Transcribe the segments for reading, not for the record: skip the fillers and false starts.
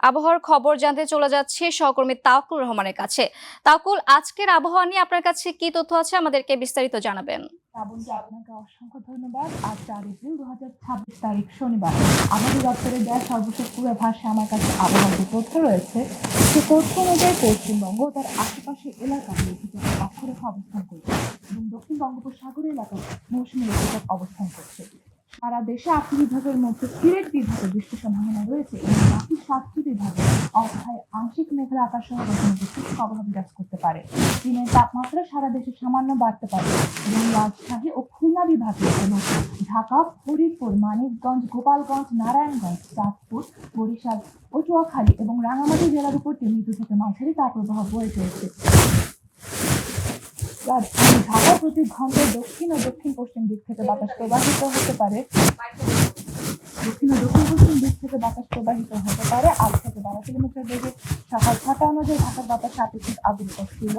আবহাওয়ার খবর জানতে চলে যাচ্ছি সহকর্মী তাওকুল রহমানের কাছে। তাওকুল, আজকের আবহাওয়া নিয়ে আপনার কাছে কি তথ্য আছে আমাদেরকে বিস্তারিত জানাবেন। শ্রাবণকে আপনাকে অসংখ্য ধন্যবাদ। আজ 4 এপ্রিল 2026 তারিখ শনিবার। আবহাওয়া দপ্তরের দেওয়া সর্বশেষ পূর্বাভাসে আমার কাছে আবহাওয়ার যে তথ্য রয়েছে সে তথ্য অনুযায়ী পশ্চিমবঙ্গ ও তার আশেপাশের এলাকায় লঘুচাপ অক্ষরেখা অবস্থান করছে এবং দক্ষিণ বঙ্গোপসাগর এলাকায় মৌসুমী লঘুচাপ অবস্থান করছে। সারা দেশে 8টি বিভাগের মধ্যে সিলেট বিভাগে বৃষ্টির সম্ভাবনা রয়েছে এবং বাকি 7টি বিভাগে অস্থায়ী আংশিক মেঘলা আকাশ সহ গঠন শুষ্ক আবহাওয়া বিরাজ করতে পারে। দিনের তাপমাত্রা সারা দেশে সামান্য বাড়তে পারে এবং রাজশাহী ও খুলনা বিভাগে এবং ঢাকা, ফরিদপুর, মানিকগঞ্জ, গোপালগঞ্জ, নারায়ণগঞ্জ, চাঁদপুর, বরিশাল, পটুয়াখালী এবং রাঙামাটি জেলার উপর মৃদু থেকে মাঝারি তাপপ্রবাহ বয়ে চলেছে। রাজধানী ঢাকা প্রতি ঘন্টায় দক্ষিণ ও দক্ষিণ পশ্চিম দিক থেকে বাতাস প্রবাহিত হতে পারে। দক্ষিণ ও দক্ষিণ পশ্চিম দিক থেকে বাতাস প্রবাহিত হতে পারে 8 থেকে 12 কিলোমিটার বেগে। সকাল 6টা অনুযায়ী ঢাকার বাতাস আপেক্ষিক আর্দ্রতা ছিল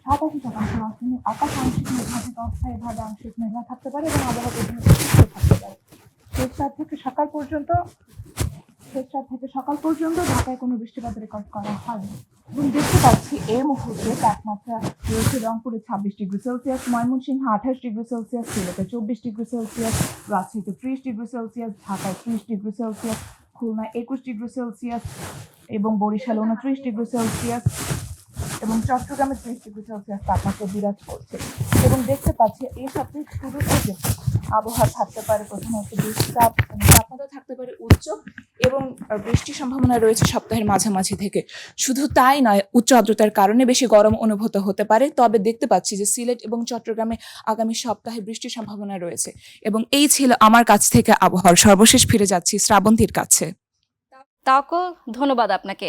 87%। রাজধানীর আকাশ আংশিক মেঘলা থেকে অস্থায়ীভাবে আংশিক মেঘলা থাকতে পারে এবং আবহাওয়া প্রধানত শুষ্ক থাকতে পারে। শেষ রাত থেকে সকাল পর্যন্ত ঢাকায় কোনো বৃষ্টিপাত রেকর্ড করা হয়নি। এবং দেখতে পাচ্ছি এই মুহূর্তে তাপমাত্রা রয়েছে রংপুরে 26 ডিগ্রি সেলসিয়াস, ময়মনসিংহে 28 ডিগ্রি সেলসিয়াস, সিলেটে 24 ডিগ্রি সেলসিয়াস, রাজশাহীতে 30 ডিগ্রি সেলসিয়াস, ঢাকায় 30 ডিগ্রি সেলসিয়াস, খুলনায় 21 ডিগ্রি সেলসিয়াস এবং বরিশালে 29 ডিগ্রি সেলসিয়াস এবং চট্টগ্রামে 30 ডিগ্রি সেলসিয়াস তাপমাত্রা বিরাজ করছে। এবং দেখতে পাচ্ছি এই সপ্তাহের শুরু থেকে আবহাওয়া থাকতে পারে প্রধানত বৃষ্টিপাত, তাপমাত্রা থাকতে পারে উচ্চ এবং বৃষ্টির সম্ভাবনা রয়েছে সপ্তাহের মাঝামাঝি থেকে। শুধু তাই নয়, উচ্চ আর্দ্রতার কারণে বেশি গরম অনুভূত হতে পারে। তবে দেখতে পাচ্ছি যে সিলেট এবং চট্টগ্রামে আগামী সপ্তাহে বৃষ্টির সম্ভাবনা রয়েছে। এবং এই ছিল আমার কাছ থেকে আবহাওয়ার সর্বশেষ। ফিরে যাচ্ছি শ্রাবন্তীর কাছে। তাওকুল, ধন্যবাদ আপনাকে।